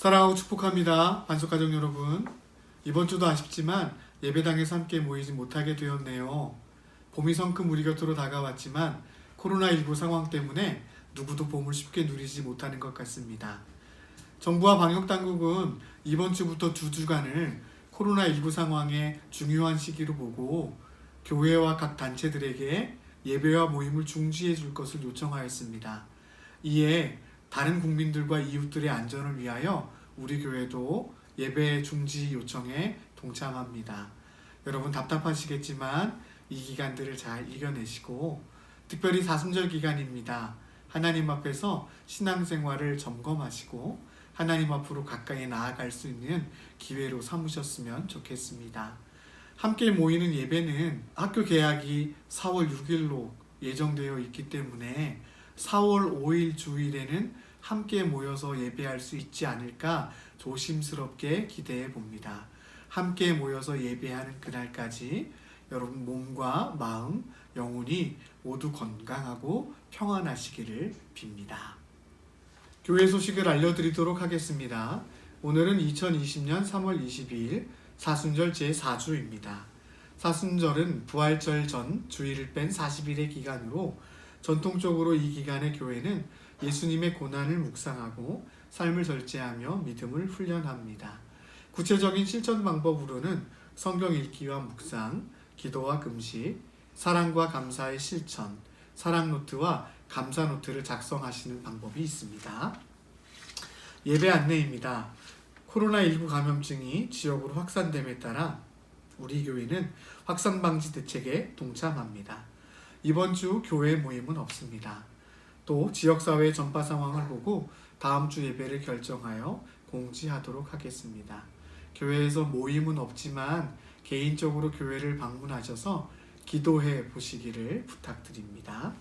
사랑하고 축복합니다. 반석가족 여러분, 이번 주도 아쉽지만 예배당에서 함께 모이지 못하게 되었네요. 봄이 성큼 우리 곁으로 다가왔지만 코로나19 상황 때문에 누구도 봄을 쉽게 누리지 못하는 것 같습니다. 정부와 방역당국은 이번 주부터 2주간을 코로나19 상황의 중요한 시기로 보고 교회와 각 단체들에게 예배와 모임을 중지해 줄 것을 요청하였습니다. 이에 다른 국민들과 이웃들의 안전을 위하여 우리 교회도 예배 중지 요청에 동참합니다. 여러분 답답하시겠지만 이 기간들을 잘 이겨내시고, 특별히 사순절 기간입니다. 하나님 앞에서 신앙생활을 점검하시고 하나님 앞으로 가까이 나아갈 수 있는 기회로 삼으셨으면 좋겠습니다. 함께 모이는 예배는 학교 개학이 4월 6일로 예정되어 있기 때문에 4월 5일 주일에는 함께 모여서 예배할 수 있지 않을까 조심스럽게 기대해 봅니다. 함께 모여서 예배하는 그날까지 여러분 몸과 마음, 영혼이 모두 건강하고 평안하시기를 빕니다. 교회 소식을 알려드리도록 하겠습니다. 오늘은 2020년 3월 22일 사순절 제4주입니다. 사순절은 부활절 전 주일을 뺀 40일의 기간으로 전통적으로 이 기간에 교회는 예수님의 고난을 묵상하고 삶을 절제하며 믿음을 훈련합니다. 구체적인 실천 방법으로는 성경 읽기와 묵상, 기도와 금식, 사랑과 감사의 실천, 사랑 노트와 감사 노트를 작성하시는 방법이 있습니다. 예배 안내입니다. 코로나19 감염증이 지역으로 확산됨에 따라 우리 교회는 확산 방지 대책에 동참합니다. 이번 주 교회 모임은 없습니다. 또 지역사회 전파 상황을 보고 다음 주 예배를 결정하여 공지하도록 하겠습니다. 교회에서 모임은 없지만 개인적으로 교회를 방문하셔서 기도해 보시기를 부탁드립니다.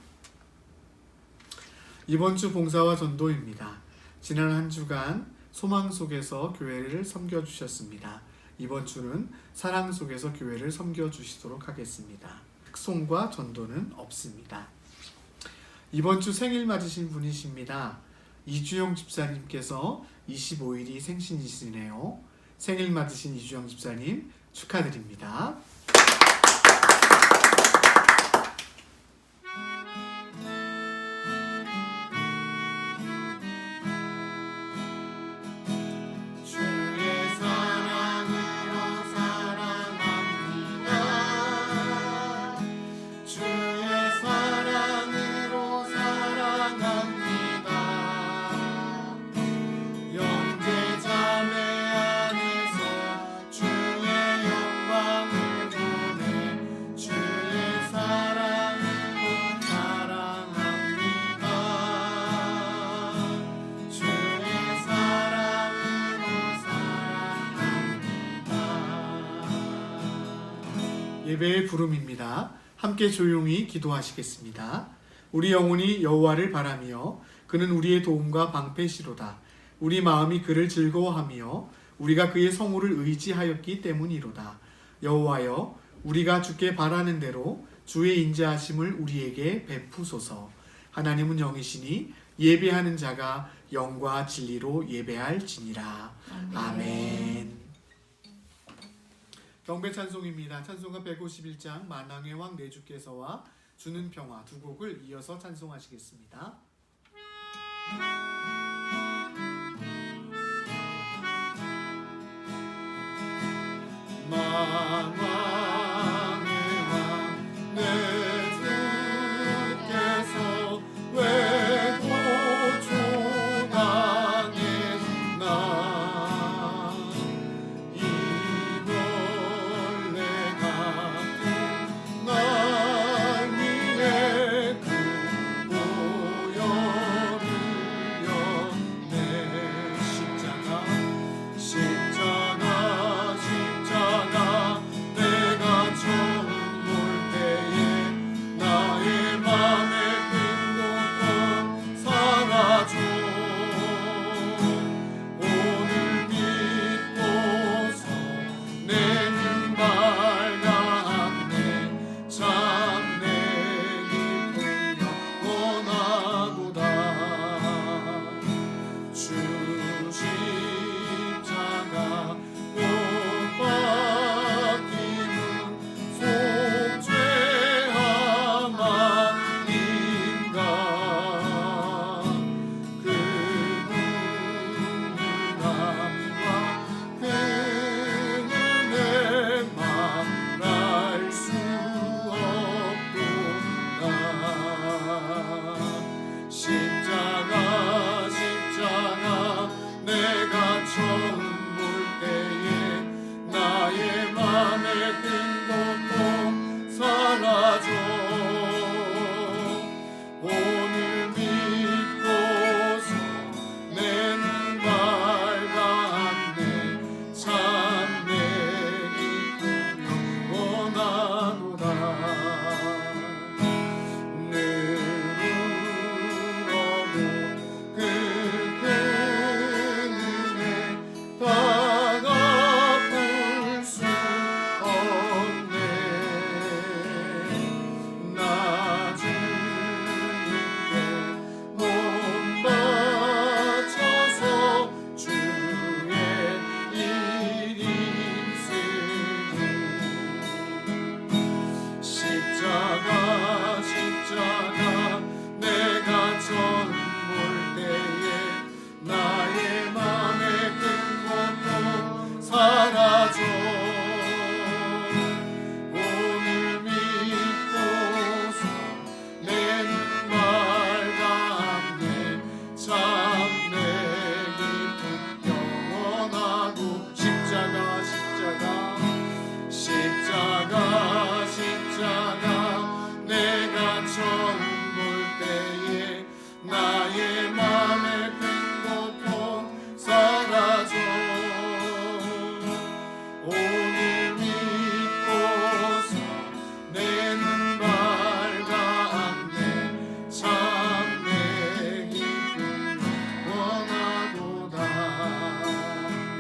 이번 주 봉사와 전도입니다. 지난 한 주간 소망 속에서 교회를 섬겨주셨습니다. 이번 주는 사랑 속에서 교회를 섬겨주시도록 하겠습니다. 흑송과 전도는 없습니다. 이번 주 생일 맞으신 분이십니다. 이주영 집사님께서 25일이 생신이시네요. 생일 맞으신 이주영 집사님 축하드립니다. 예배의 부름입니다. 함께 조용히 기도하시겠습니다. 우리 영혼이 여호와를 바라며 그는 우리의 도움과 방패시로다. 우리 마음이 그를 즐거워하며 우리가 그의 성호를 의지하였기 때문이로다. 여호와여, 우리가 주께 바라는 대로 주의 인자하심을 우리에게 베푸소서. 하나님은 영이시니 예배하는 자가 영과 진리로 예배할지니라. 아멘. 경배 찬송입니다. 찬송가 151장 만왕의 왕 내 주께서와 주는 평화 두 곡을 이어서 찬송하시겠습니다. 만왕의 왕 내 주께서 왜 고초 당했나. 날 위해 그 보혈을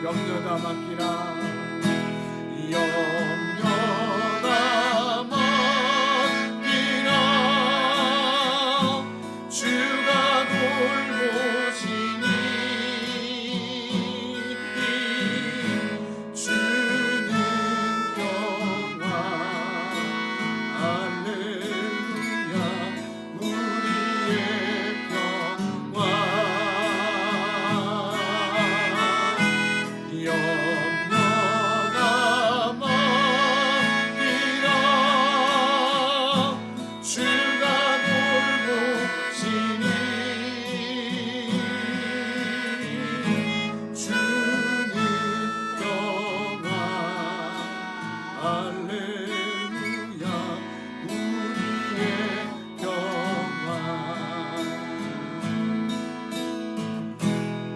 염려다 맡기라 염려다 맡기라 주가 돌보시니 주는 평화 할렐루야 우리의 평화 염려가 맡기라 주가 돌보시니 주는 평화 할렐루야 우리의 평화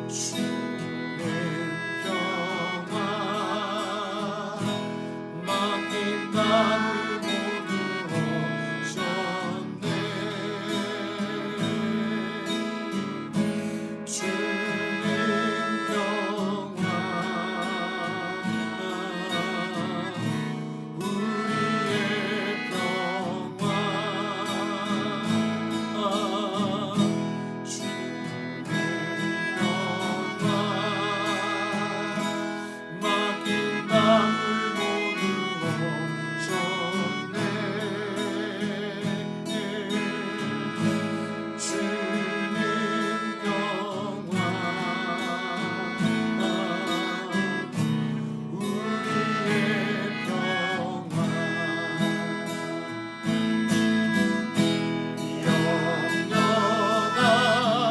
주는 평화 맡긴 땅을 모두 오셨네 주는 평화 우리의 평화 주는 평화 맡긴 땅을 모두 오셨네 주는 평화 우리의 평화 염려가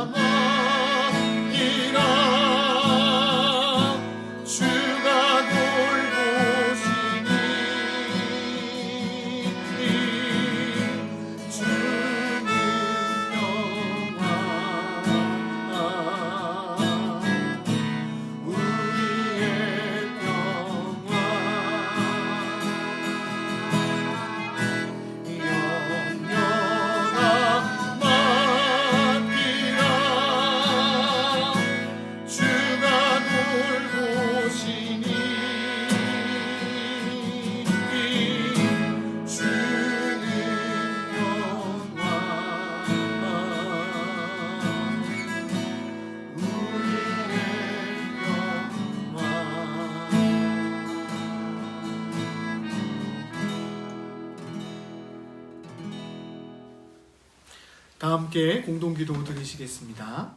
맡기라 주가 돌보시니 주는 평화 우리의 평화 염려가 맡기라 주가 돌보시니 주는 평화 다 함께 공동기도 드리시겠습니다.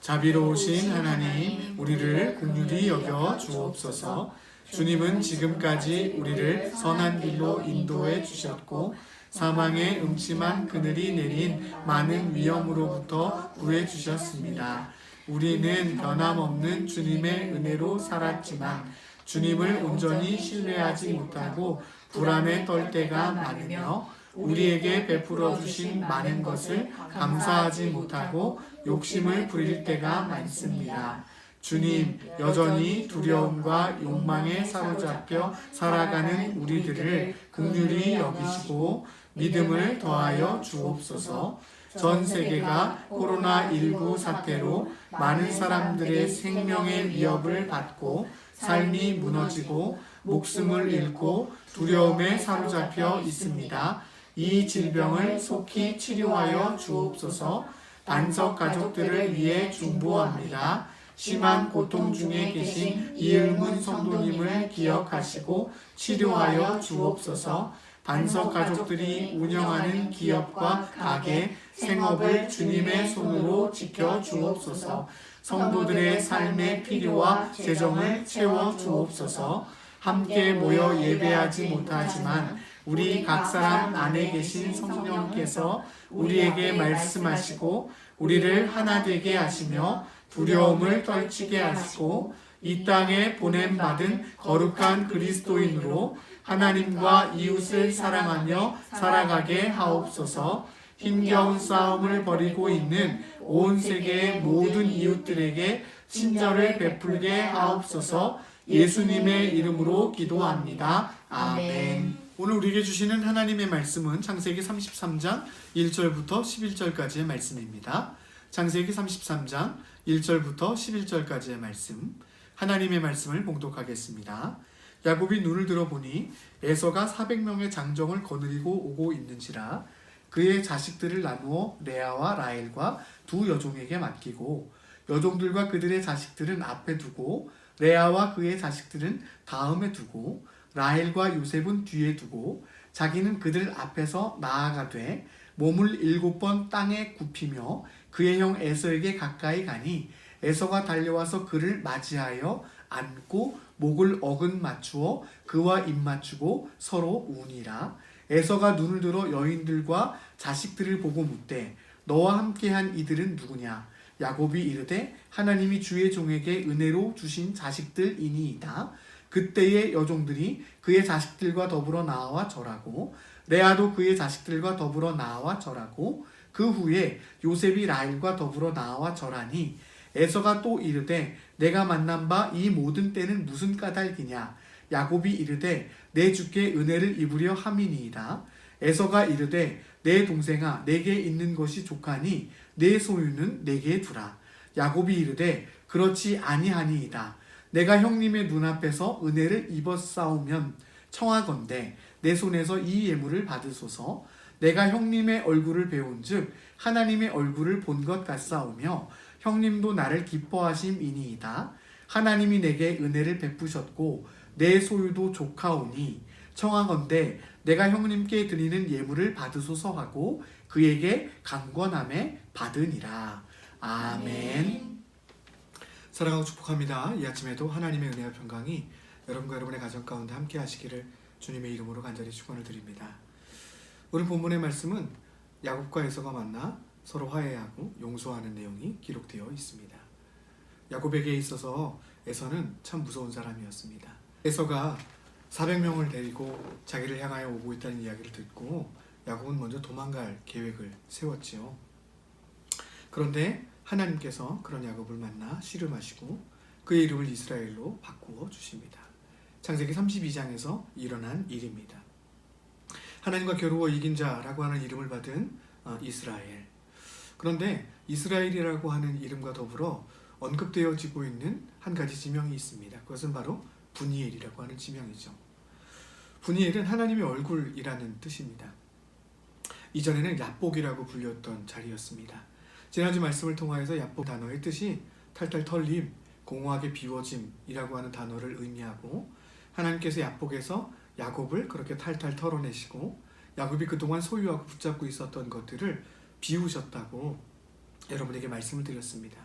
자비로우신 하나님, 우리를 긍휼히 여겨 주옵소서. 주님은 지금까지 우리를 선한 길로 인도해 주셨고 사망의 음침한 그늘이 내린 많은 위험으로부터 구해 주셨습니다. 우리는 변함없는 주님의 은혜로 살았지만 주님을 온전히 신뢰하지 못하고 불안에 떨 때가 많으며 우리에게 베풀어 주신 많은 것을 감사하지 못하고 욕심을 부릴 때가 많습니다. 주님, 여전히 두려움과 욕망에 사로잡혀 살아가는 우리들을 긍휼히 여기시고 믿음을 더하여 주옵소서. 전 세계가 코로나19 사태로 많은 사람들의 생명의 위협을 받고 삶이 무너지고 목숨을 잃고 두려움에 사로잡혀 있습니다. 이 질병을 속히 치료하여 주옵소서. 반석 가족들을 위해 중보합니다. 심한 고통 중에 계신 이을문 성도님을 기억하시고 치료하여 주옵소서. 반석 가족들이 운영하는 기업과 가게, 생업을 주님의 손으로 지켜 주옵소서. 성도들의 삶의 필요와 재정을 채워 주옵소서. 함께 모여 예배하지 못하지만 우리 각 사람 안에 계신 성령께서 우리에게 말씀하시고 우리를 하나 되게 하시며 두려움을 떨치게 하시고 이 땅에 보냄받은 거룩한 그리스도인으로 하나님과 이웃을 사랑하며 살아가게 하옵소서. 힘겨운 싸움을 벌이고 있는 온 세계의 모든 이웃들에게 친절을 베풀게 하옵소서. 예수님의 이름으로 기도합니다. 아멘. 오늘 우리에게 주시는 하나님의 말씀은 창세기 33장 1절부터 11절까지의 말씀입니다. 창세기 33장 1절부터 11절까지의 말씀. 하나님의 말씀을 봉독하겠습니다. 야곱이 눈을 들어보니 에서가 400명의 장정을 거느리고 오고 있는지라 그의 자식들을 나누어 레아와 라헬과 두 여종에게 맡기고 여종들과 그들의 자식들은 앞에 두고 레아와 그의 자식들은 다음에 두고 라헬과 요셉은 뒤에 두고 자기는 그들 앞에서 나아가되 몸을 7번 땅에 굽히며 그의 형 에서에게 가까이 가니 에서가 달려와서 그를 맞이하여 안고 목을 어긋 맞추어 그와 입 맞추고 서로 우니라. 에서가 눈을 들어 여인들과 자식들을 보고 묻되 너와 함께한 이들은 누구냐? 야곱이 이르되 하나님이 주의 종에게 은혜로 주신 자식들이니이다. 그때의 여종들이 그의 자식들과 더불어 나와 절하고 레아도 그의 자식들과 더불어 나와 절하고 그 후에 요셉이 라헬과 더불어 나와 절하니 에서가 또 이르되 내가 만난 바 이 모든 때는 무슨 까닭이냐? 야곱이 이르되 내 주께 은혜를 입으려 함이니이다. 에서가 이르되 내 동생아 내게 있는 것이 족하니 내 소유는 내게 두라. 야곱이 이르되 그렇지 아니하니이다. 내가 형님의 눈앞에서 은혜를 입었사오면 청하건대 내 손에서 이 예물을 받으소서. 내가 형님의 얼굴을 배운즉 하나님의 얼굴을 본 것 같사오며 형님도 나를 기뻐하심이니이다. 하나님이 내게 은혜를 베푸셨고 내 소유도 족하오니 청하건대 내가 형님께 드리는 예물을 받으소서 하고 그에게 강권함에 받으니라. 아멘. 사랑하고 축복합니다. 이 아침에도 하나님의 은혜와 평강이 여러분과 여러분의 가정 가운데 함께 하시기를 주님의 이름으로 간절히 축원을 드립니다. 오늘 본문의 말씀은 야곱과 에서가 만나 서로 화해하고 용서하는 내용이 기록되어 있습니다. 야곱에게 있어서 에서는 참 무서운 사람이었습니다. 에서가 400명을 데리고 자기를 향하여 오고 있다는 이야기를 듣고 야곱은 먼저 도망갈 계획을 세웠지요. 그런데 하나님께서 그런 야곱을 만나 씨름하시고 그의 이름을 이스라엘로 바꾸어 주십니다. 창세기 32장에서 일어난 일입니다. 하나님과 겨루어 이긴 자라고 하는 이름을 받은 이스라엘. 그런데 이스라엘이라고 하는 이름과 더불어 언급되어지고 있는 한 가지 지명이 있습니다. 그것은 바로 분이엘이라고 하는 지명이죠. 분이엘은 하나님의 얼굴이라는 뜻입니다. 이전에는 야복이라고 불렸던 자리였습니다. 지난주 말씀을 통하여서 야복 단어의 뜻이 탈탈 털림, 공허하게 비워짐이라고 하는 단어를 의미하고 하나님께서 야복에서 야곱을 그렇게 탈탈 털어내시고 야곱이 그동안 소유하고 붙잡고 있었던 것들을 비우셨다고 여러분에게 말씀을 드렸습니다.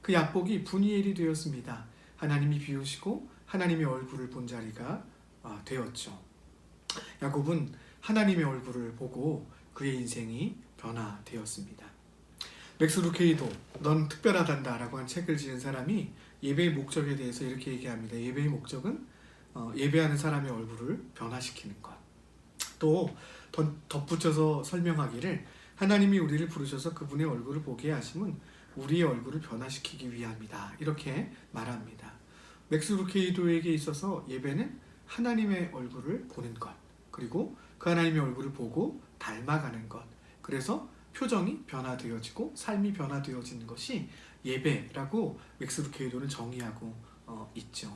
그 야복이 분이엘이 되었습니다. 하나님이 비우시고 하나님의 얼굴을 본 자리가 되었죠. 야곱은 하나님의 얼굴을 보고 그의 인생이 변화되었습니다. 맥스 루케이도 넌 특별하단다 라고 한 책을 지은 사람이 예배의 목적에 대해서 이렇게 얘기합니다. 예배의 목적은 예배하는 사람의 얼굴을 변화시키는 것. 또 덧붙여서 설명하기를 하나님이 우리를 부르셔서 그분의 얼굴을 보게 하심은 우리의 얼굴을 변화시키기 위함이다. 이렇게 말합니다. 맥스 루케이도에게 있어서 예배는 하나님의 얼굴을 보는 것, 그리고 그 하나님의 얼굴을 보고 닮아가는 것, 그래서 표정이 변화되어지고 삶이 변화되어지는 것이 예배라고 맥스 루케이도는 정의하고 있죠.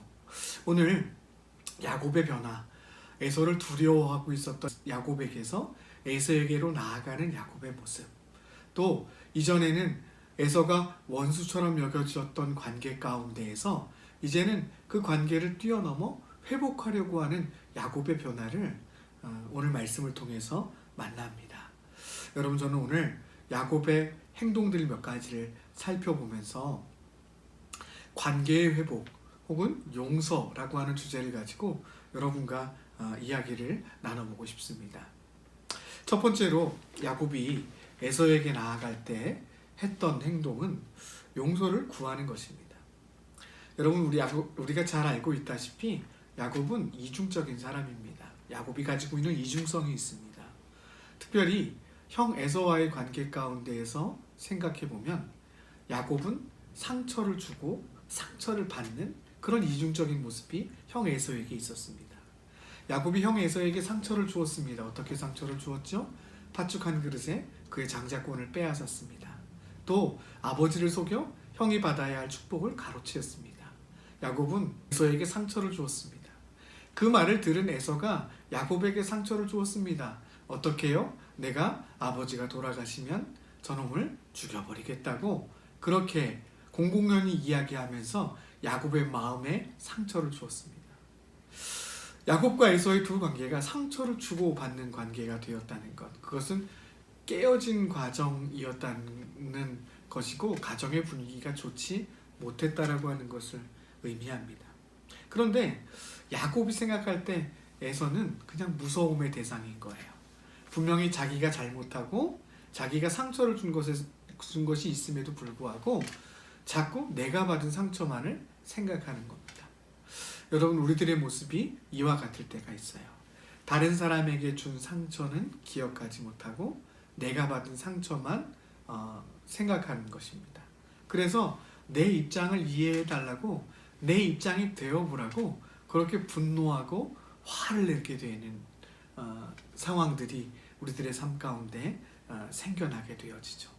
오늘 야곱의 변화, 에서를 두려워하고 있었던 야곱에게서 에서에게로 나아가는 야곱의 모습, 또 이전에는 에서가 원수처럼 여겨졌던 관계 가운데에서 이제는 그 관계를 뛰어넘어 회복하려고 하는 야곱의 변화를 오늘 말씀을 통해서 만납니다. 여러분, 저는 오늘 야곱의 행동들 몇 가지를 살펴보면서 관계의 회복 혹은 용서라고 하는 주제를 가지고 여러분과 이야기를 나눠보고 싶습니다. 첫 번째로 야곱이 에서에게 나아갈 때 했던 행동은 용서를 구하는 것입니다. 여러분, 우리가 잘 알고 있다시피 야곱은 이중적인 사람입니다. 야곱이 가지고 있는 이중성이 있습니다. 특별히 형 에서와의 관계 가운데에서 생각해보면 야곱은 상처를 주고 상처를 받는 그런 이중적인 모습이 형 에서에게 있었습니다. 야곱이 형 에서에게 상처를 주었습니다. 어떻게 상처를 주었죠? 팥죽 한 그릇에 그의 장자권을 빼앗았습니다. 또 아버지를 속여 형이 받아야 할 축복을 가로채었습니다. 야곱은 에서에게 상처를 주었습니다. 그 말을 들은 에서가 야곱에게 상처를 주었습니다. 어떻게요? 내가 아버지가 돌아가시면 저놈을 죽여버리겠다고 그렇게 공공연히 이야기하면서 야곱의 마음에 상처를 주었습니다. 야곱과 에서의 두 관계가 상처를 주고받는 관계가 되었다는 것, 그것은 깨어진 과정이었다는 것이고 가정의 분위기가 좋지 못했다라고 하는 것을 의미합니다. 그런데 야곱이 생각할 때 에서는 그냥 무서움의 대상인 거예요. 분명히 자기가 잘못하고 자기가 상처를 준 것이 있음에도 불구하고 자꾸 내가 받은 상처만을 생각하는 겁니다. 여러분, 우리들의 모습이 이와 같을 때가 있어요. 다른 사람에게 준 상처는 기억하지 못하고 내가 받은 상처만 생각하는 것입니다. 그래서 내 입장을 이해해달라고, 내 입장이 되어보라고 그렇게 분노하고 화를 내게 되는 상황들이 우리들의 삶 가운데 생겨나게 되어지죠.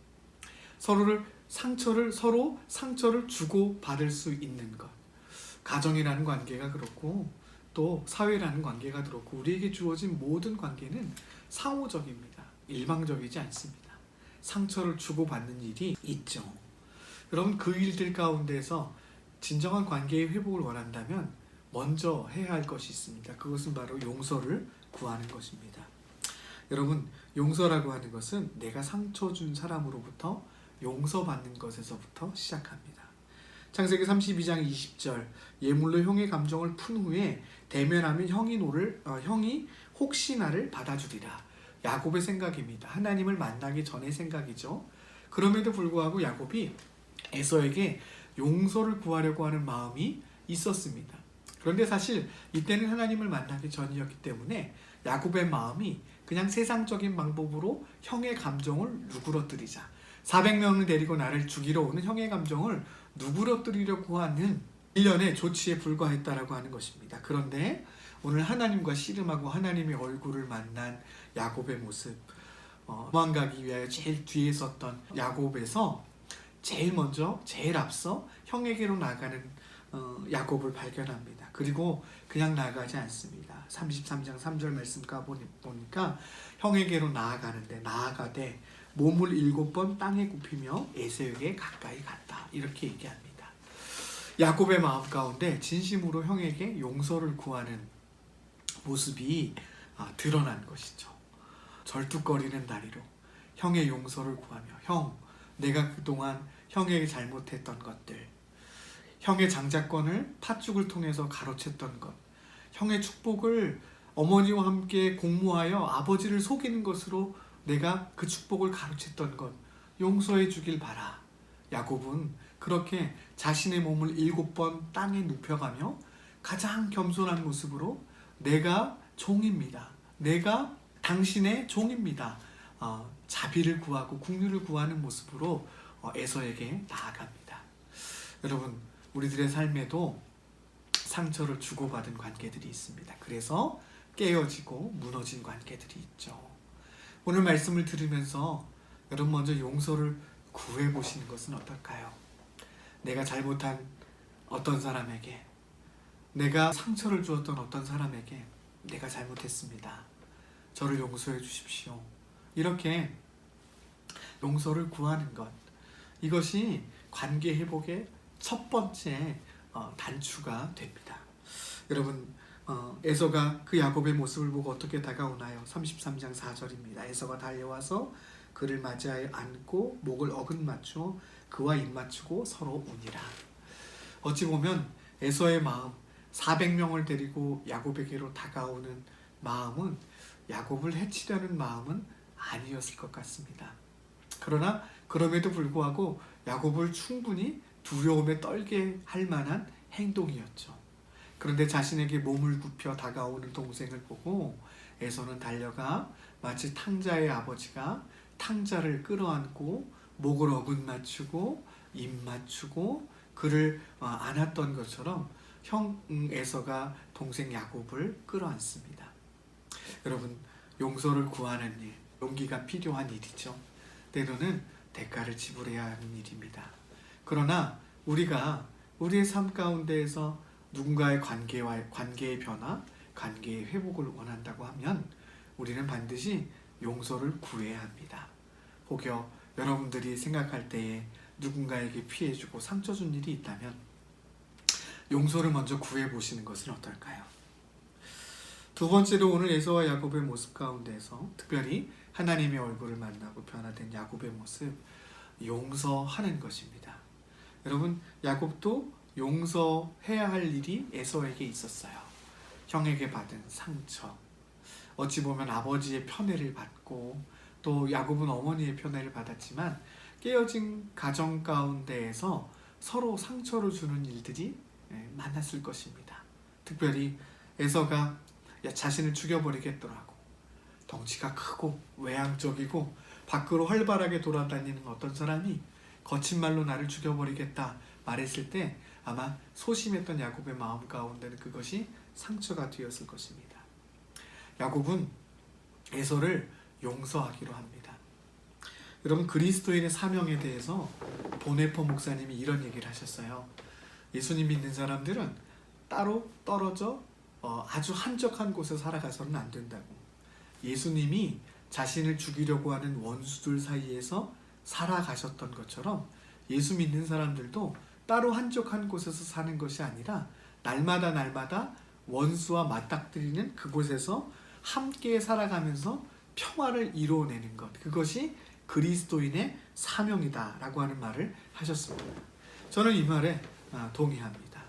서로 상처를 주고 받을 수 있는 것, 가정이라는 관계가 그렇고 또 사회라는 관계가 그렇고 우리에게 주어진 모든 관계는 상호적입니다. 일방적이지 않습니다. 상처를 주고받는 일이 있죠. 여러분, 그 일들 가운데서 진정한 관계의 회복을 원한다면 먼저 해야 할 것이 있습니다. 그것은 바로 용서를 구하는 것입니다. 여러분, 용서라고 하는 것은 내가 상처 준 사람으로부터 용서받는 것에서부터 시작합니다. 창세기 32장 20절, 예물로 형의 감정을 푼 후에 대면하면 형이 혹시 나를 받아주리라. 야곱의 생각입니다. 하나님을 만나기 전의 생각이죠. 그럼에도 불구하고 야곱이 에서에게 용서를 구하려고 하는 마음이 있었습니다. 그런데 사실 이때는 하나님을 만나기 전이었기 때문에 야곱의 마음이 그냥 세상적인 방법으로 형의 감정을 누그러뜨리자, 400명을 데리고 나를 죽이러 오는 형의 감정을 누그러뜨리려고 하는 일련의 조치에 불과했다라고 하는 것입니다. 그런데 오늘 하나님과 씨름하고 하나님의 얼굴을 만난 야곱의 모습, 도망가기 위하여 제일 뒤에 섰던 야곱에서 제일 앞서 형에게로 나가는 야곱을 발견합니다. 그리고 그냥 나가지 않습니다. 33장 3절 말씀 보니까 형에게로 나아가되 몸을 7번 땅에 굽히며 에서에게 가까이 갔다, 이렇게 얘기합니다. 야곱의 마음 가운데 진심으로 형에게 용서를 구하는 모습이 드러난 것이죠. 절뚝거리는 다리로 형의 용서를 구하며, 형, 내가 그동안 형에게 잘못했던 것들, 형의 장자권을 팥죽을 통해서 가로챘던 것, 형의 축복을 어머니와 함께 공모하여 아버지를 속이는 것으로 내가 그 축복을 가로챘던 것 용서해 주길 바라. 야곱은 그렇게 자신의 몸을 7번 땅에 눕혀가며 가장 겸손한 모습으로 내가 종입니다. 내가 당신의 종입니다. 자비를 구하고 긍휼을 구하는 모습으로 에서에게 나아갑니다. 여러분, 우리들의 삶에도 상처를 주고받은 관계들이 있습니다. 그래서 깨어지고 무너진 관계들이 있죠. 오늘 말씀을 들으면서 여러분 먼저 용서를 구해보시는 것은 어떨까요? 내가 잘못한 어떤 사람에게, 내가 상처를 주었던 어떤 사람에게 내가 잘못했습니다. 저를 용서해 주십시오. 이렇게 용서를 구하는 것, 이것이 관계 회복의 첫 번째 단추가 됩니다. 여러분, 에서가 그 야곱의 모습을 보고 어떻게 다가오나요? 33장 4절입니다. 에서가 달려와서 그를 맞이하여 안고 목을 어긋맞추어 그와 입맞추고 서로 우니라. 어찌 보면 에서의 마음, 400명을 데리고 야곱에게로 다가오는 마음은 야곱을 해치려는 마음은 아니었을 것 같습니다. 그러나 그럼에도 불구하고 야곱을 충분히 두려움에 떨게 할 만한 행동이었죠. 그런데 자신에게 몸을 굽혀 다가오는 동생을 보고 에서는 달려가 마치 탕자의 아버지가 탕자를 끌어안고 목을 어긋맞추고 입 맞추고 그를 안았던 것처럼 형 에서가 동생 야곱을 끌어안습니다. 여러분, 용서를 구하는 일, 용기가 필요한 일이죠. 때로는 대가를 지불해야 하는 일입니다. 그러나 우리가 우리의 삶 가운데에서 누군가의 관계의 변화, 관계의 회복을 원한다고 하면 우리는 반드시 용서를 구해야 합니다. 혹여 여러분들이 생각할 때에 누군가에게 피해주고 상처 준 일이 있다면 용서를 먼저 구해보시는 것은 어떨까요? 두 번째로 오늘 에서와 야곱의 모습 가운데서 특별히 하나님의 얼굴을 만나고 변화된 야곱의 모습, 용서하는 것입니다. 여러분, 야곱도 용서해야 할 일이 에서에게 있었어요. 형에게 받은 상처, 어찌 보면 아버지의 편애를 받고 또 야곱은 어머니의 편애를 받았지만 깨어진 가정 가운데에서 서로 상처를 주는 일들이 많았을 것입니다. 특별히 에서가 자신을 죽여버리겠더라고, 덩치가 크고 외향적이고 밖으로 활발하게 돌아다니는 어떤 사람이 거친 말로 나를 죽여버리겠다 말했을 때 아마 소심했던 야곱의 마음 가운데는 그것이 상처가 되었을 것입니다. 야곱은 에서를 용서하기로 합니다. 여러분, 그리스도인의 사명에 대해서 보네퍼 목사님이 이런 얘기를 하셨어요. 예수님 믿는 사람들은 따로 떨어져 아주 한적한 곳에 살아가서는 안 된다고. 예수님이 자신을 죽이려고 하는 원수들 사이에서 살아가셨던 것처럼 예수 믿는 사람들도 따로 한적한 곳에서 사는 것이 아니라 날마다 원수와 맞닥뜨리는 그곳에서 함께 살아가면서 평화를 이루어내는 것, 그것이 그리스도인의 사명이다라고 하는 말을 하셨습니다. 저는 이 말에 동의합니다.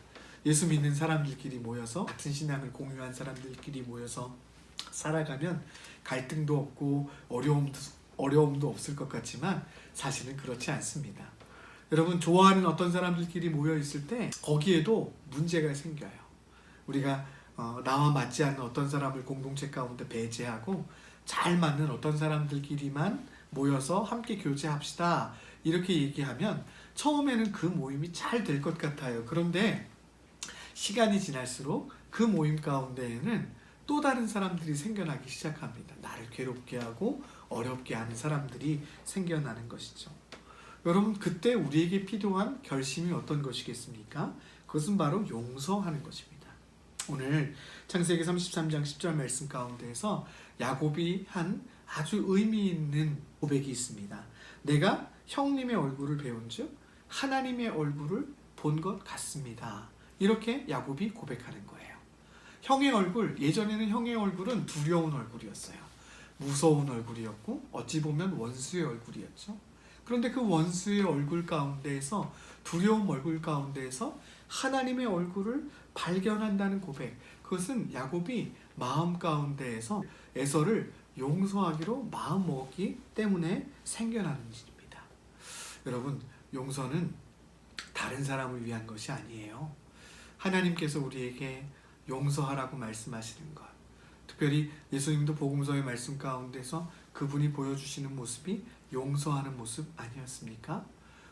예수 믿는 사람들끼리 모여서 같은 신앙을 공유한 사람들끼리 모여서 살아가면 갈등도 없고 어려움도 없을 것 같지만 사실은 그렇지 않습니다. 여러분, 좋아하는 어떤 사람들끼리 모여 있을 때 거기에도 문제가 생겨요. 우리가 나와 맞지 않는 어떤 사람을 공동체 가운데 배제하고 잘 맞는 어떤 사람들끼리만 모여서 함께 교제합시다 이렇게 얘기하면 처음에는 그 모임이 잘 될 것 같아요. 그런데 시간이 지날수록 그 모임 가운데에는 또 다른 사람들이 생겨나기 시작합니다. 나를 괴롭게 하고 어렵게 하는 사람들이 생겨나는 것이죠. 여러분, 그때 우리에게 필요한 결심이 어떤 것이겠습니까? 그것은 바로 용서하는 것입니다. 오늘 창세기 33장 10절 말씀 가운데에서 야곱이 한 아주 의미 있는 고백이 있습니다. 내가 형님의 얼굴을 배운즉 하나님의 얼굴을 본 것 같습니다. 이렇게 야곱이 고백하는 거예요. 형의 얼굴, 예전에는 형의 얼굴은 두려운 얼굴이었어요. 무서운 얼굴이었고 어찌 보면 원수의 얼굴이었죠. 그런데 그 원수의 얼굴 가운데에서, 두려움 얼굴 가운데에서 하나님의 얼굴을 발견한다는 고백, 그것은 야곱이 마음 가운데에서 에서를 용서하기로 마음 먹었기 때문에 생겨나는 일입니다. 여러분, 용서는 다른 사람을 위한 것이 아니에요. 하나님께서 우리에게 용서하라고 말씀하시는 것, 특별히 예수님도 복음서의 말씀 가운데서 그분이 보여주시는 모습이 용서하는 모습 아니었습니까?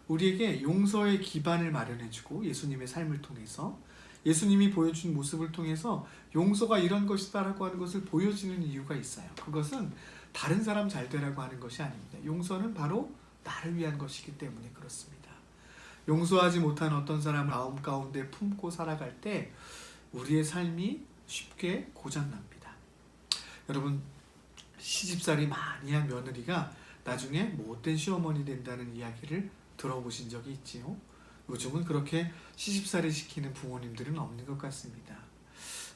우리에게 용서의 기반을 마련해주고 예수님의 삶을 통해서, 예수님이 보여준 모습을 통해서 용서가 이런 것이다라고 하는 것을 보여주는 이유가 있어요. 그것은 다른 사람 잘 되라고 하는 것이 아닙니다. 용서는 바로 나를 위한 것이기 때문에 그렇습니다. 용서하지 못한 어떤 사람을 마음 가운데 품고 살아갈 때 우리의 삶이 쉽게 고장납니다. 여러분, 시집살이 많이 한 며느리가 나중에 못된 시어머니 된다는 이야기를 들어보신 적이 있지요? 요즘은 그렇게 시집살이 시키는 부모님들은 없는 것 같습니다.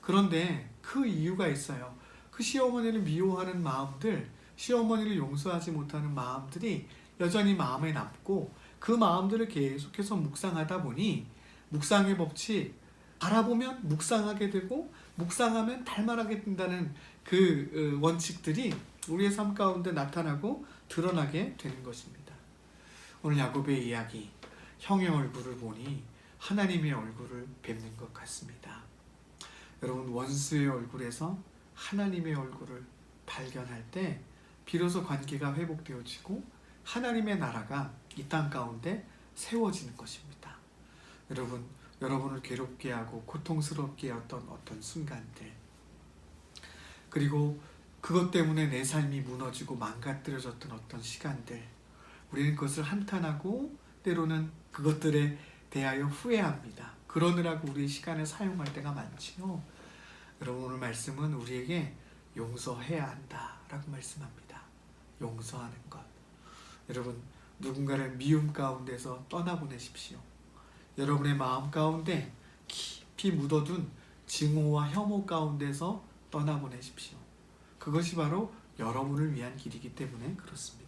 그런데 그 이유가 있어요. 그 시어머니를 미워하는 마음들, 시어머니를 용서하지 못하는 마음들이 여전히 마음에 남고 그 마음들을 계속해서 묵상하다 보니 묵상의 법칙, 바라보면 묵상하게 되고 묵상하면 닮아나게 된다는 그 원칙들이 우리의 삶 가운데 나타나고 드러나게 되는 것입니다. 오늘 야곱의 이야기, 형의 얼굴을 보니 하나님의 얼굴을 뵙는 것 같습니다. 여러분, 원수의 얼굴에서 하나님의 얼굴을 발견할 때 비로소 관계가 회복되어지고 하나님의 나라가 이 땅 가운데 세워지는 것입니다. 여러분을 괴롭게 하고 고통스럽게 했던 어떤 순간들, 그리고 그것 때문에 내 삶이 무너지고 망가뜨려졌던 어떤 시간들, 우리는 그것을 한탄하고 때로는 그것들에 대하여 후회합니다. 그러느라고 우리의 시간을 사용할 때가 많지요. 여러분, 오늘 말씀은 우리에게 용서해야 한다라고 말씀합니다. 용서하는 것. 여러분, 누군가를 미움 가운데서 떠나보내십시오. 여러분의 마음 가운데 깊이 묻어둔 증오와 혐오 가운데서 떠나보내십시오. 그것이 바로 여러분을 위한 길이기 때문에 그렇습니다.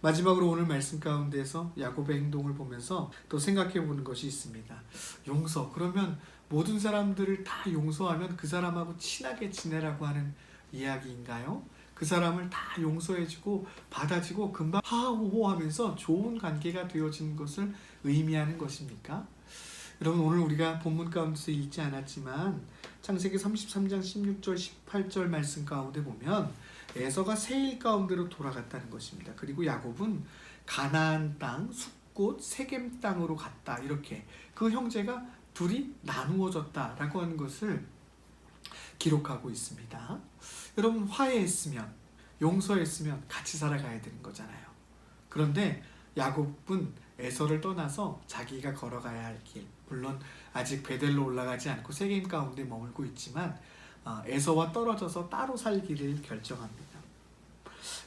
마지막으로 오늘 말씀 가운데서 야곱의 행동을 보면서 또 생각해 보는 것이 있습니다. 용서. 그러면 모든 사람들을 다 용서하면 그 사람하고 친하게 지내라고 하는 이야기인가요? 그 사람을 다 용서해주고 받아주고 금방 하하호호 하면서 좋은 관계가 되어지는 것을 의미하는 것입니까? 여러분, 오늘 우리가 본문 가운데서 읽지 않았지만 창세기 33장 16절 18절 말씀 가운데 보면 에서가 세일 가운데로 돌아갔다는 것입니다. 그리고 야곱은 가나안 땅 숲곳 세겜 땅으로 갔다. 이렇게 그 형제가 둘이 나누어졌다라고 하는 것을 기록하고 있습니다. 여러분, 화해했으면 용서했으면 같이 살아가야 되는 거잖아요. 그런데 야곱은 에서를 떠나서 자기가 걸어가야 할 길, 물론 아직 베델로 올라가지 않고 세겜 가운데 머물고 있지만 에서와 떨어져서 따로 살기를 결정합니다.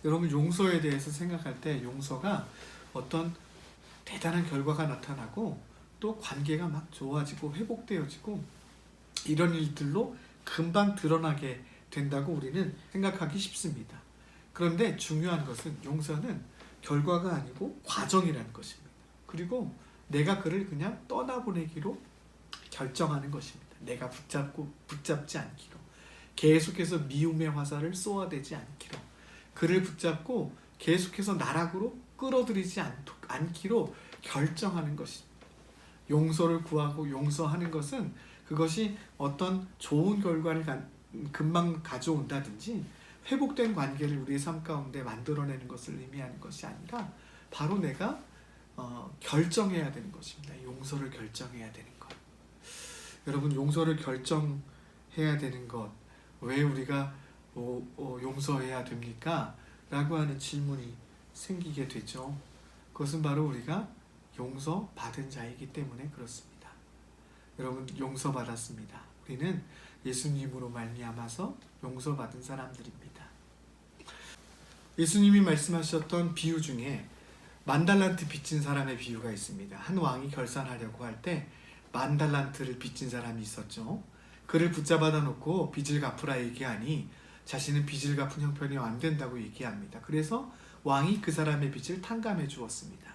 여러분, 용서에 대해서 생각할 때 용서가 어떤 대단한 결과가 나타나고 또 관계가 막 좋아지고 회복되어지고 이런 일들로 금방 드러나게 된다고 우리는 생각하기 쉽습니다. 그런데 중요한 것은 용서는 결과가 아니고 과정이라는 것입니다. 그리고 내가 그를 그냥 떠나보내기로 결정하는 것입니다. 내가 붙잡지 않기로, 계속해서 미움의 화살을 쏘아대지 않기로, 그를 붙잡고 계속해서 나락으로 끌어들이지 않기로 결정하는 것입니다. 용서를 구하고 용서하는 것은 그것이 어떤 좋은 결과를 금방 가져온다든지 회복된 관계를 우리의 삶 가운데 만들어내는 것을 의미하는 것이 아니라 바로 내가 결정해야 되는 것입니다. 용서를 결정해야 되는 것. 여러분, 용서를 결정해야 되는 것, 왜 우리가 용서해야 됩니까? 라고 하는 질문이 생기게 되죠. 그것은 바로 우리가 용서받은 자이기 때문에 그렇습니다. 여러분, 용서받았습니다. 우리는 예수님으로 말미암아서 용서받은 사람들입니다. 예수님이 말씀하셨던 비유 중에 10,000달란트 빚진 사람의 비유가 있습니다. 한 왕이 결산하려고 할 때 10,000달란트를 빚진 사람이 있었죠. 그를 붙잡아다 놓고 빚을 갚으라 얘기하니 자신은 빚을 갚은 형편이 안 된다고 얘기합니다. 그래서 왕이 그 사람의 빚을 탕감해 주었습니다.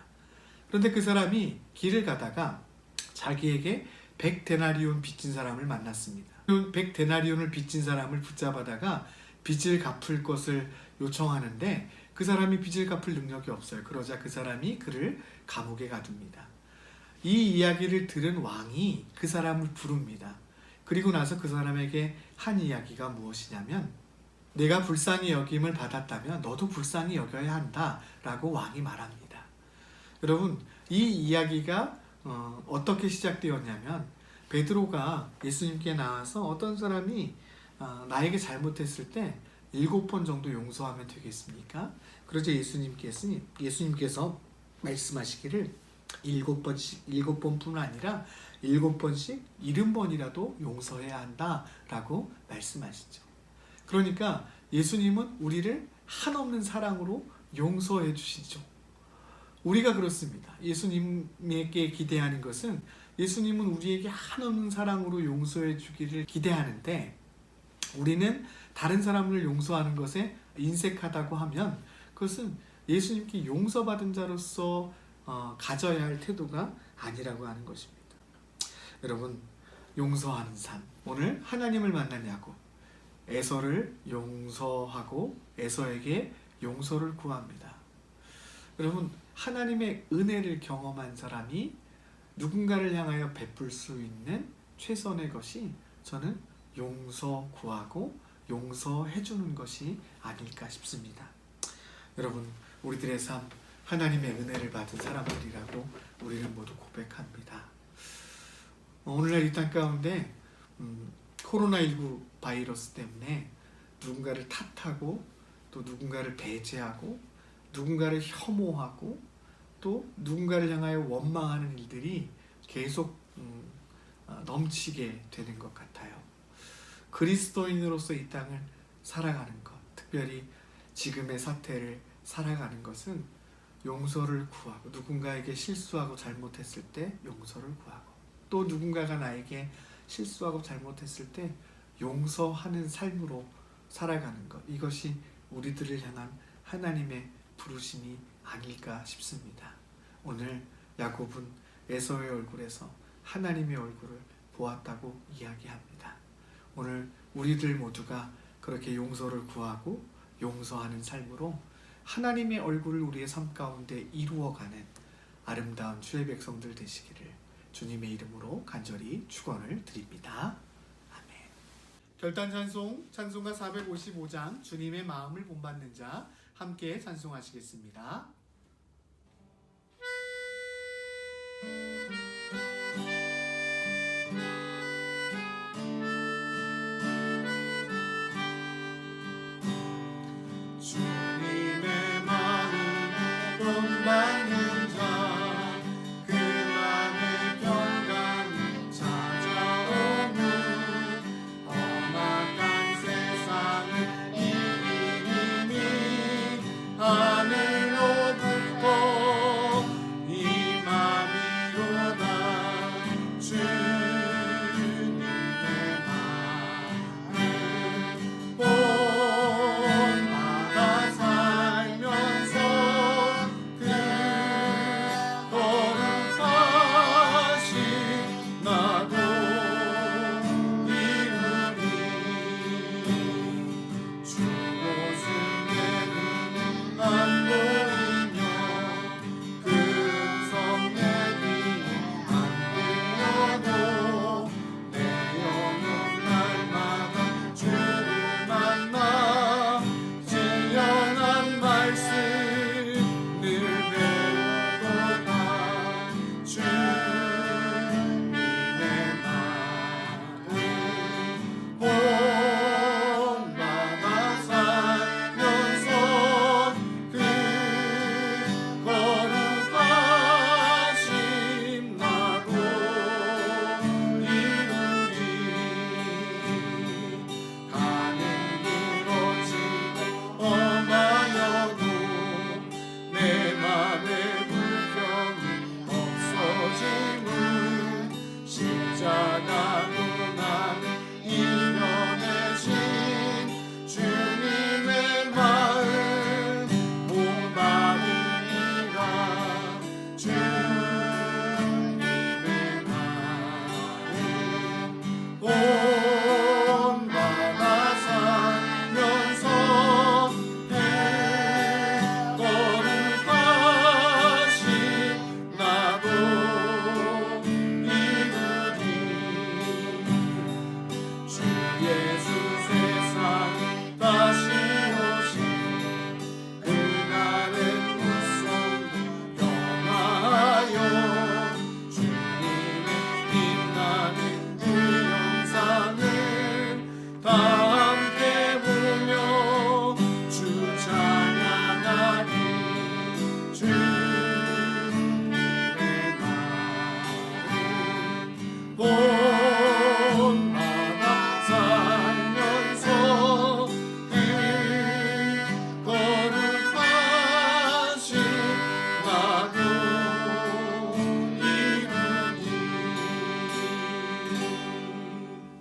그런데 그 사람이 길을 가다가 자기에게 100데나리온 빚진 사람을 만났습니다. 100데나리온을 빚진 사람을 붙잡아다가 빚을 갚을 것을 요청하는데 그 사람이 빚을 갚을 능력이 없어요. 그러자 그 사람이 그를 감옥에 가둡니다. 이 이야기를 들은 왕이 그 사람을 부릅니다. 그리고 나서 그 사람에게 한 이야기가 무엇이냐면, 내가 불쌍히 여김을 받았다면 너도 불쌍히 여겨야 한다 라고 왕이 말합니다. 여러분, 이 이야기가 어떻게 시작되었냐면, 베드로가 예수님께 나와서 어떤 사람이 나에게 잘못했을 때 7번 정도 용서하면 되겠습니까? 그러자 예수님께서 말씀하시기를 7번뿐 아니라 7번씩 70번이라도 용서해야 한다라고 말씀하시죠. 그러니까 예수님은 우리를 한없는 사랑으로 용서해 주시죠. 우리가 그렇습니다. 예수님에게 기대하는 것은 예수님은 우리에게 한없는 사랑으로 용서해 주기를 기대하는데, 우리는 다른 사람을 용서하는 것에 인색하다고 하면 그것은 예수님께 용서받은 자로서 가져야 할 태도가 아니라고 하는 것입니다. 여러분, 용서하는 삶. 오늘 하나님을 만난 야곱, 에서를 용서하고 에서에게 용서를 구합니다. 여러분, 하나님의 은혜를 경험한 사람이 누군가를 향하여 베풀 수 있는 최선의 것이 저는 용서 구하고 용서해 주는 것이 아닐까 싶습니다. 여러분, 우리들의 삶, 하나님의 은혜를 받은 사람들이라고 우리는 모두 고백합니다. 오늘날 이 땅 가운데 코로나19 바이러스 때문에 누군가를 탓하고 또 누군가를 배제하고 누군가를 혐오하고 또 누군가를 향하여 원망하는 일들이 계속 넘치게 되는 것 같아요. 그리스도인으로서 이 땅을 살아가는 것, 특별히 지금의 사태를 살아가는 것은 용서를 구하고, 누군가에게 실수하고 잘못했을 때 용서를 구하고, 또 누군가가 나에게 실수하고 잘못했을 때 용서하는 삶으로 살아가는 것, 이것이 우리들을 향한 하나님의 부르심이 아닐까 싶습니다. 오늘 야곱은 에서의 얼굴에서 하나님의 얼굴을 보았다고 이야기합니다. 오늘 우리들 모두가 그렇게 용서를 구하고 용서하는 삶으로 하나님의 얼굴을 우리의 삶 가운데 이루어가는 아름다운 주의 백성들 되시기를 주님의 이름으로 간절히 축원을 드립니다. 아멘. 결단 찬송, 찬송가 455장 주님의 마음을 본받는 자 함께 찬송하시겠습니다. 주님의 마음을 본받는 자, 그 맘에 평강이 찾아오는 험악한 세상을 이기니 하늘로부터 임함이로다. 주님의 마음을 본받아 살면서 그 거룩하신 나도 이루리. 주 옷을 내는 안 보이며 금성 내기에 안 들려도 내 영혼 날마다 주를 만나 지연한 말씀 늘 배우도다. 주님의 마음을 본받아 살면서 그 거룩하신 나도 이루리. 가는 길 거치고 험하여도 내 맘에 불평이 없어짐은 십자가로 나를 이겨내신 주님의 마음 본받으리라. 주님의 마음 본받아 살면서 그 거룩하신 나도 이루리. 주 예수 세상에 다시 오신 그날은 무서운 영화하여 주님의 빛나는 그 영상을 다 함께 보며 주 찬양하리. 주님의 마음 본받아 살면서 그 거룩하신 나도 이루니.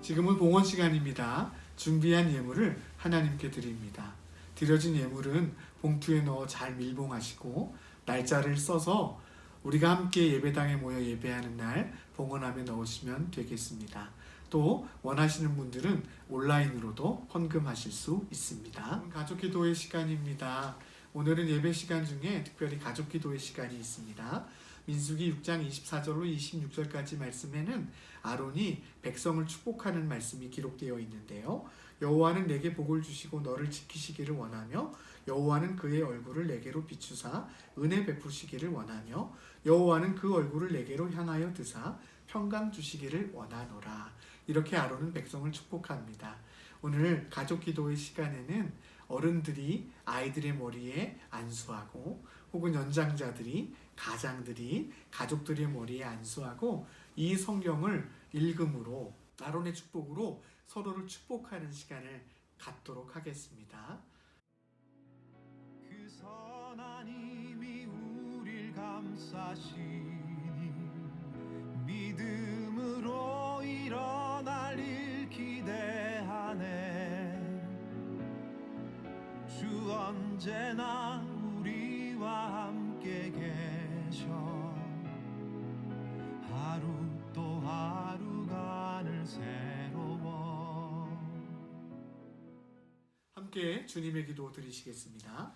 지금은 봉헌 시간입니다. 준비한 예물을 하나님께 드립니다. 드려진 예물은 봉투에 넣어 잘 밀봉하시고 날짜를 써서 우리가 함께 예배당에 모여 예배하는 날 봉헌함에 넣으시면 되겠습니다. 또 원하시는 분들은 온라인으로도 헌금하실 수 있습니다. 가족 기도의 시간입니다. 오늘은 예배 시간 중에 특별히 가족 기도의 시간이 있습니다. 민수기 6장 24절로 26절까지 말씀에는 아론이 백성을 축복하는 말씀이 기록되어 있는데요. 여호와는 내게 복을 주시고 너를 지키시기를 원하며 여호와는 그의 얼굴을 내게로 비추사 은혜 베푸시기를 원하며 여호와는 그 얼굴을 내게로 향하여 드사 평강 주시기를 원하노라. 이렇게 아론은 백성을 축복합니다. 오늘 가족 기도의 시간에는 어른들이 아이들의 머리에 안수하고 혹은 연장자들이 가족들의 머리에 안수하고 이 성경을 읽음으로 아론의 축복으로 서로를 축복하는 시간을 갖도록 하겠습니다. 그 선한 힘이 우릴 감싸시니 믿음으로 일어날 일 기대하네. 주 언제나 우리와 함께 계셔. 하루 또 하루가 늘 새로워. 함께 주님의 기도 드리시겠습니다.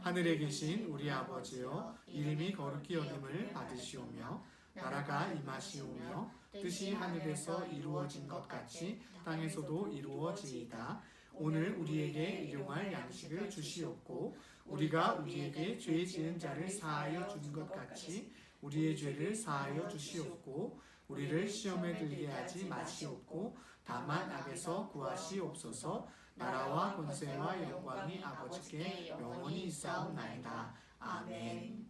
하늘에 계신 우리 아버지여, 이름이 거룩히 여김을 받으시오며 나라가 임하시오며 뜻이 하늘에서 이루어진 것 같이 땅에서도 이루어지이다. 오늘 우리에게 일용할 양식을 주시옵고 우리가 우리에게 죄 지은 자를 사하여 준 것 같이 우리의 죄를 사하여 주시옵고 우리를 시험에 들게 하지 마시옵고 다만 악에서 구하시옵소서. 나라와 권세와 영광이 아버지께 영원히 있사옵나이다. 아멘.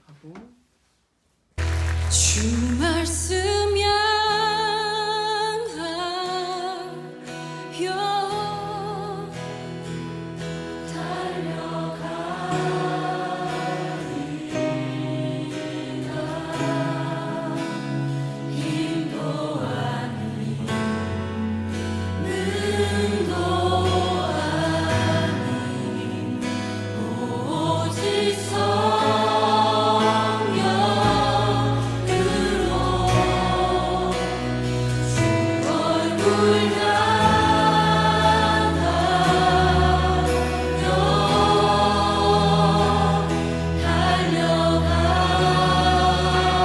하고 주 말씀 향하여 달려가리라. 힘도 아닌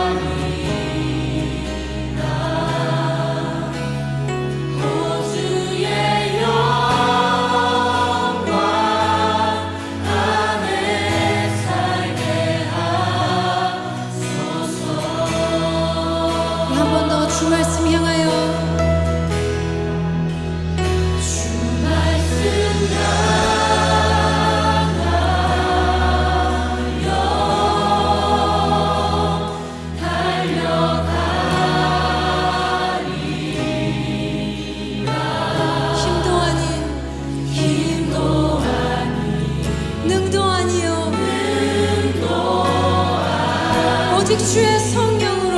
능도 아닌 오직 주 말씀 향하여 주 말씀 향하여 달려가리라. 힘도 아닌 능도 아니요 오직 주의 성령으로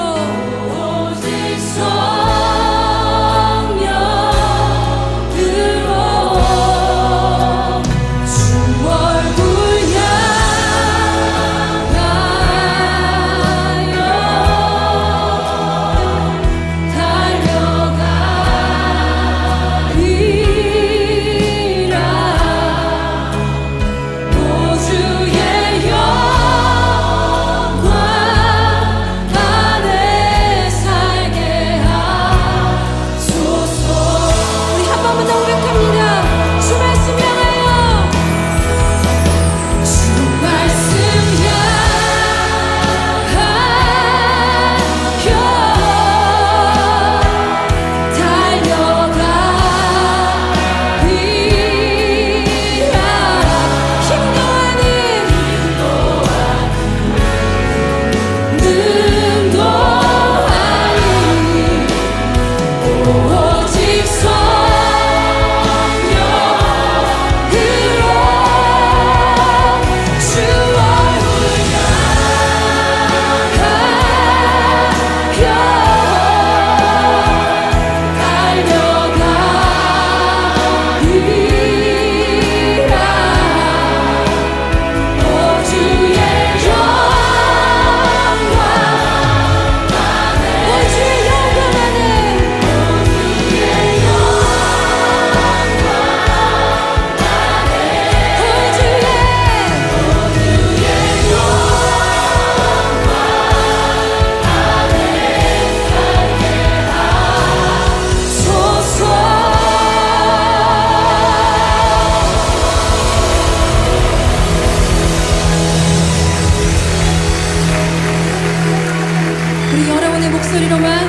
우리 여러분의 목소리로만